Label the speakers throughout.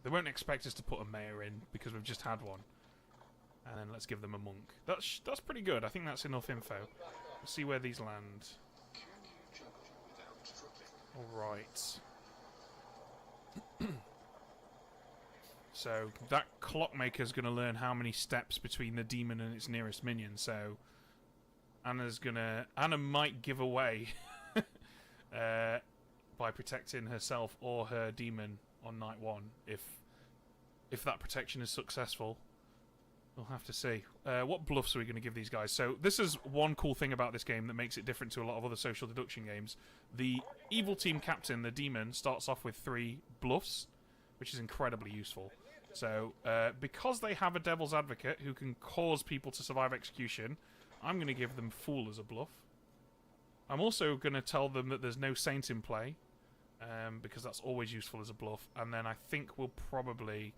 Speaker 1: They won't expect us to put a mayor in because we've just had one. And then let's give them a monk. That's pretty good. I think that's enough info. Let's see where these land. Alright. So, that clockmaker's going to learn how many steps between the demon and its nearest minion, so... Anna might give away by protecting herself or her demon on night 1, if that protection is successful. We'll have to see. What bluffs are we going to give these guys? So, this is one cool thing about this game that makes it different to a lot of other social deduction games. The evil team captain, the demon, starts off with 3 bluffs, which is incredibly useful. So, because they have a devil's advocate who can cause people to survive execution, I'm going to give them Fool as a bluff. I'm also going to tell them that there's no Saint in play, because that's always useful as a bluff. And then I think we'll probably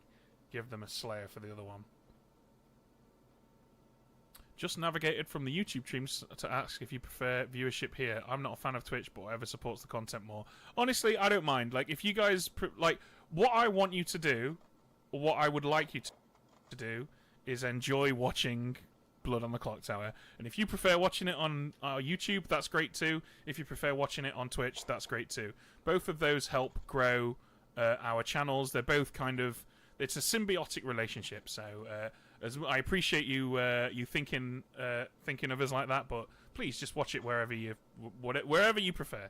Speaker 1: give them a Slayer for the other one. Just navigated from the YouTube streams to ask if you prefer viewership here. I'm not a fan of Twitch, but whatever supports the content more. Honestly, I don't mind. Like, if you guys... like, what I want you to do, or what I would like you to do, is enjoy watching Blood on the Clocktower. And if you prefer watching it on YouTube, that's great too. If you prefer watching it on Twitch, that's great too. Both of those help grow our channels. They're both kind of... it's a symbiotic relationship, so as I appreciate you you thinking of us like that, but please just watch it wherever you prefer.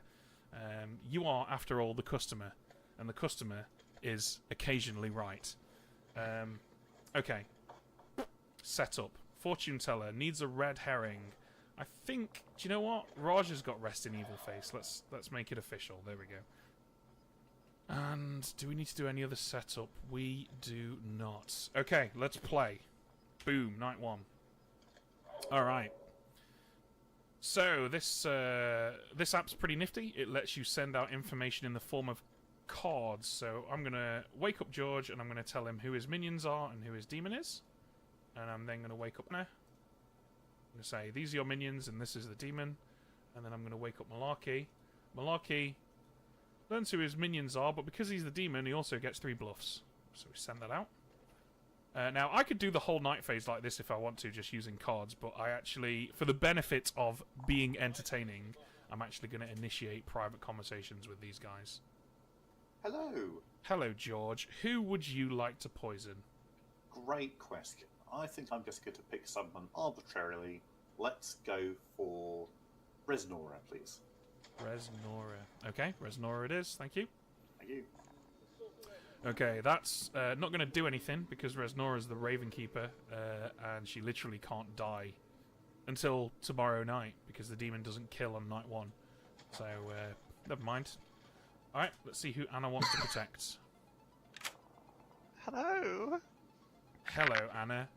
Speaker 1: You are, after all, the customer, and the customer is occasionally right. Okay, setup. Fortune teller needs a red herring. I think. Do you know what? Raj has got rest in evil face. Let's make it official. There we go. And do we need to do any other setup? We do not. Okay, let's play. Boom, night 1. Alright. So, this app's pretty nifty. It lets you send out information in the form of cards. So, I'm going to wake up George, and I'm going to tell him who his minions are and who his demon is. And I'm then going to wake up now. I'm going to say, these are your minions, and this is the demon. And then I'm going to wake up Malarkey. Malarkey learns who his minions are, but because he's the demon, he also gets 3 bluffs. So we send that out. Now, I could do the whole night phase like this if I want to, just using cards, but I actually, for the benefit of being entertaining, I'm actually going to initiate private conversations with these guys.
Speaker 2: Hello.
Speaker 1: Hello, George. Who would you like to poison?
Speaker 2: Great question. I think I'm just going to pick someone arbitrarily. Let's go for Resnora, please.
Speaker 1: Resnora. Okay, Resnora it is. Thank you.
Speaker 2: Thank you.
Speaker 1: Okay, that's not going to do anything because Resnora is the Raven Keeper, and she literally can't die until tomorrow night because the demon doesn't kill on night 1. So, never mind. Alright, let's see who Anna wants to protect.
Speaker 3: Hello.
Speaker 1: Hello, Anna.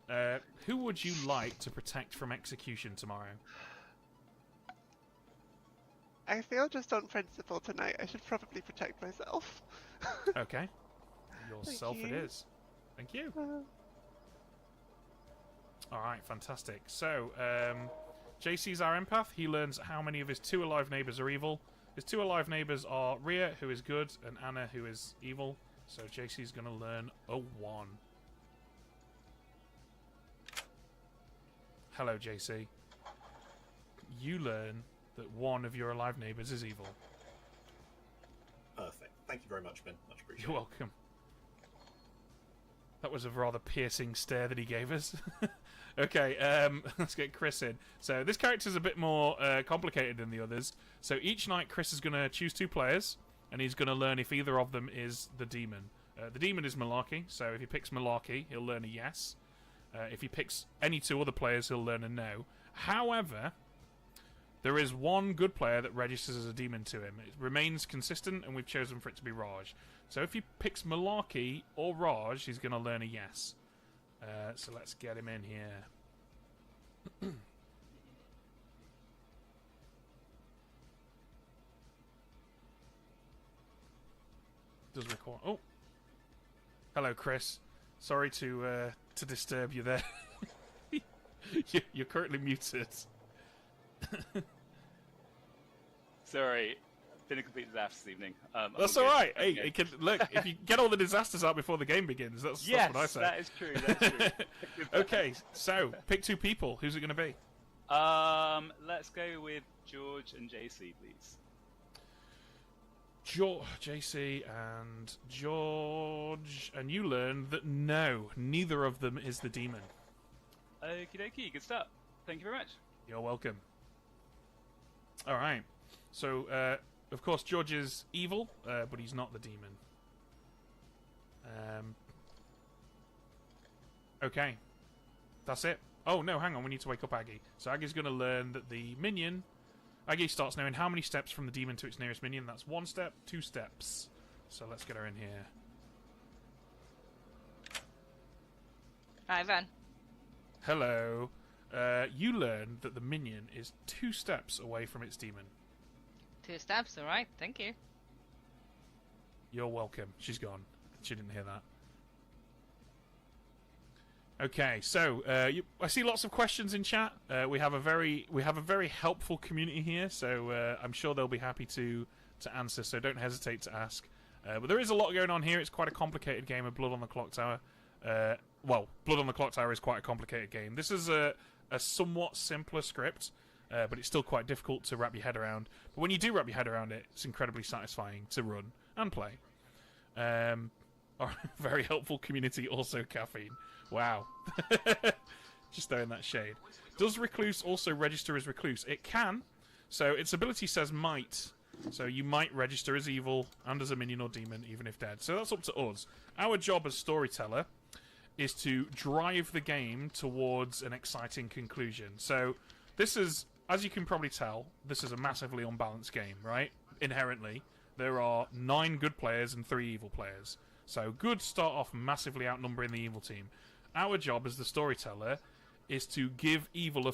Speaker 1: Who would you like to protect from execution tomorrow?
Speaker 3: I feel just on principle tonight I should probably protect myself.
Speaker 1: Okay. Yourself it is. Thank you. Alright, fantastic. So, JC's our empath. He learns how many of his 2 alive neighbours are evil. His 2 alive neighbours are Rhea, who is good, and Anna, who is evil. So JC's going to learn a 1. Hello, JC. You learn that 1 of your alive neighbours is evil.
Speaker 2: Perfect. Thank you very much, Ben. Much appreciated.
Speaker 1: You're welcome. That was a rather piercing stare that he gave us. Okay, let's get Chris in. So this character's a bit more complicated than the others. So each night Chris is going to choose 2 players, and he's going to learn if either of them is the demon. The demon is Malarkey, so if he picks Malarkey, he'll learn a yes. If he picks any 2 other players, he'll learn a no. However, there is one good player that registers as a demon to him. It remains consistent, and we've chosen for it to be Raj. So if he picks Malarkey or Raj, he's going to learn a yes. So let's get him in here. Does require... Oh! Hello, Chris. Sorry to disturb you there. You're currently muted.
Speaker 4: Sorry, been a complete disaster this evening.
Speaker 1: That's all right. Hey, it can, look, if you get all the disasters out before the game begins, that's what I say.
Speaker 4: That is true. That's true.
Speaker 1: Okay, so pick 2 people. Who's it going to be?
Speaker 4: Let's go with George and JC, please.
Speaker 1: JC and George, and you learn that no, neither of them is the demon.
Speaker 4: Okie dokie, good start. Thank you very much.
Speaker 1: You're welcome. All right. So, of course, George is evil, but he's not the demon. Okay. That's it. Oh, no, hang on. We need to wake up Aggie. So Aggie's going to learn that the minion... Aggie starts knowing how many steps from the demon to its nearest minion. That's 1 step, 2 steps. So let's get her in here.
Speaker 5: Hi, Van.
Speaker 1: Hello. You learn that the minion is 2 steps away from its demon.
Speaker 5: 2 steps, alright, thank you.
Speaker 1: You're welcome. She's gone. She didn't hear that. Okay, so I see lots of questions in chat. We have a very helpful community here, so I'm sure they'll be happy to answer. So don't hesitate to ask. But there is a lot going on here. It's quite a complicated game of Blood on the Clock Tower. Well, Blood on the Clock Tower is quite a complicated game. This is a somewhat simpler script, but it's still quite difficult to wrap your head around. But when you do wrap your head around it, it's incredibly satisfying to run and play. Our very helpful community, also caffeine. Wow. Just throwing that shade. Does Recluse also register as Recluse? It can. So its ability says might. So you might register as evil and as a minion or demon, even if dead. So that's up to us. Our job as storyteller is to drive the game towards an exciting conclusion. So this is, as you can probably tell, this is a massively unbalanced game, right? Inherently. There are 9 good players and 3 evil players. So good start off massively outnumbering the evil team. Our job as the storyteller is to give evil a...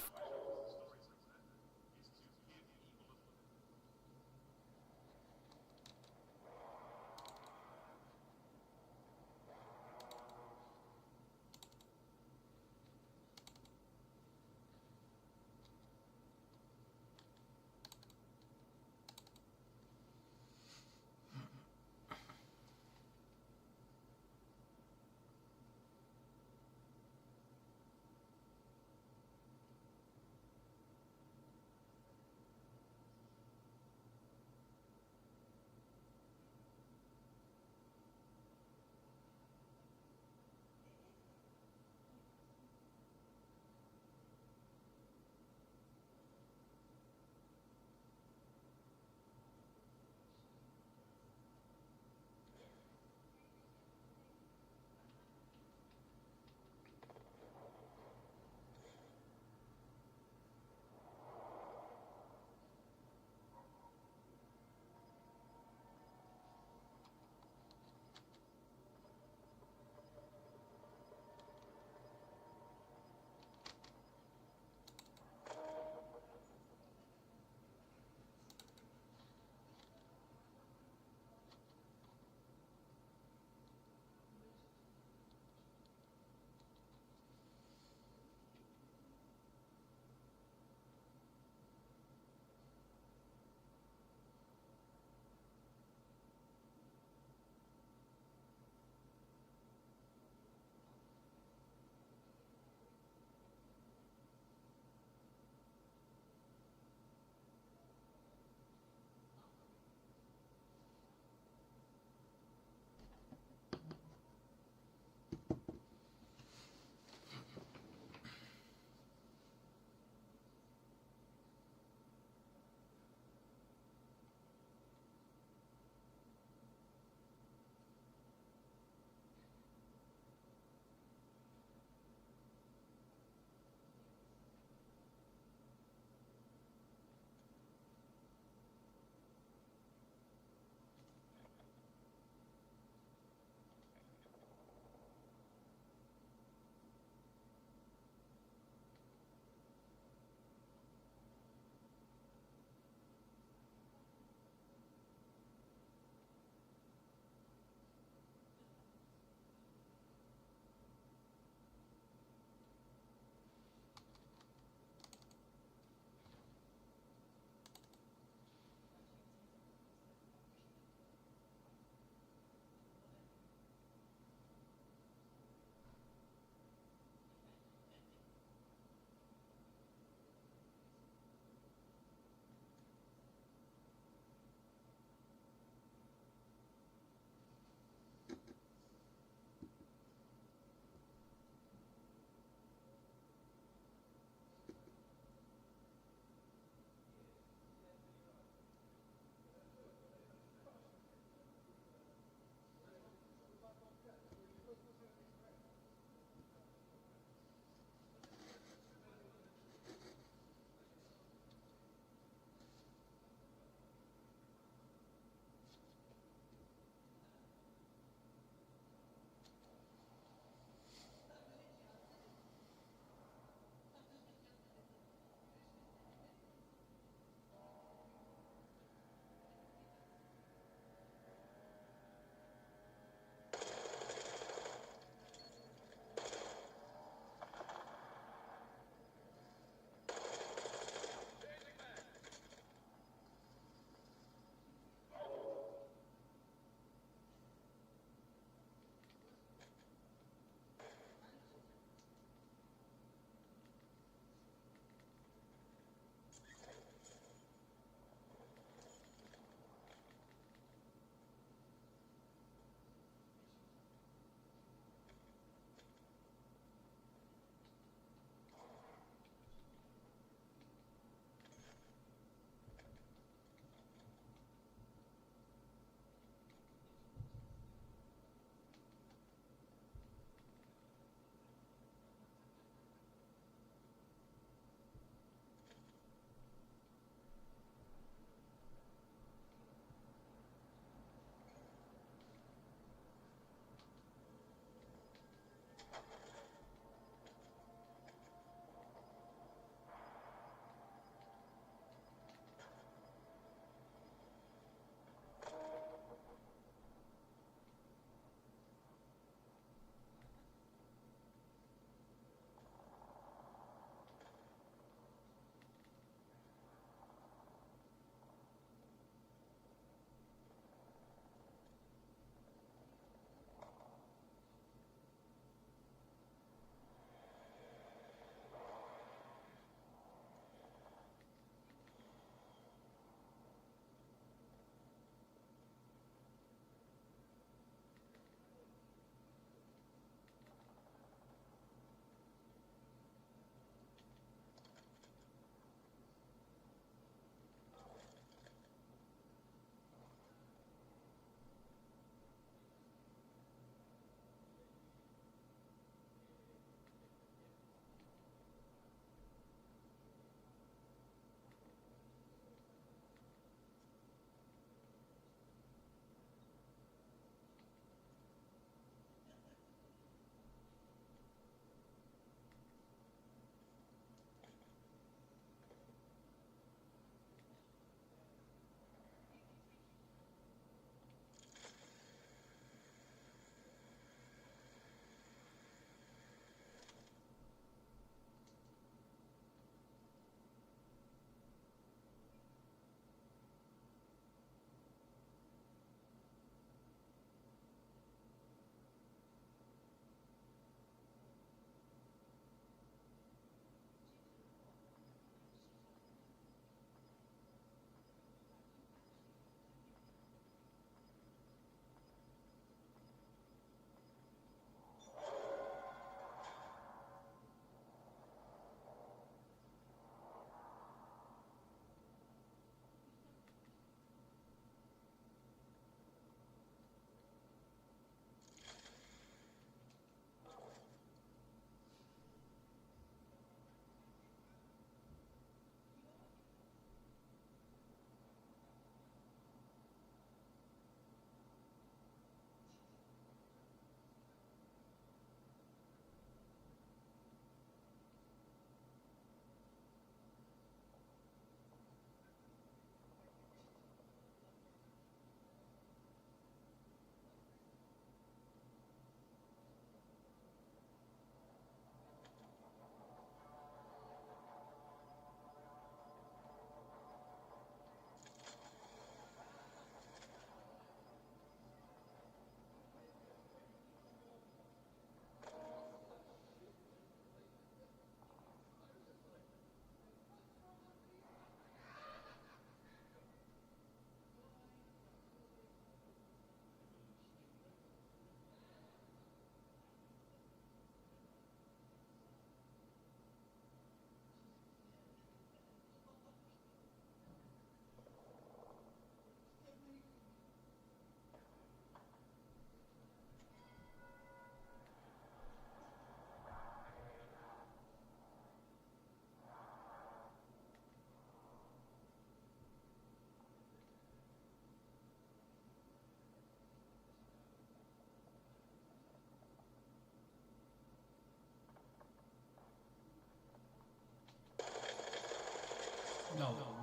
Speaker 6: No.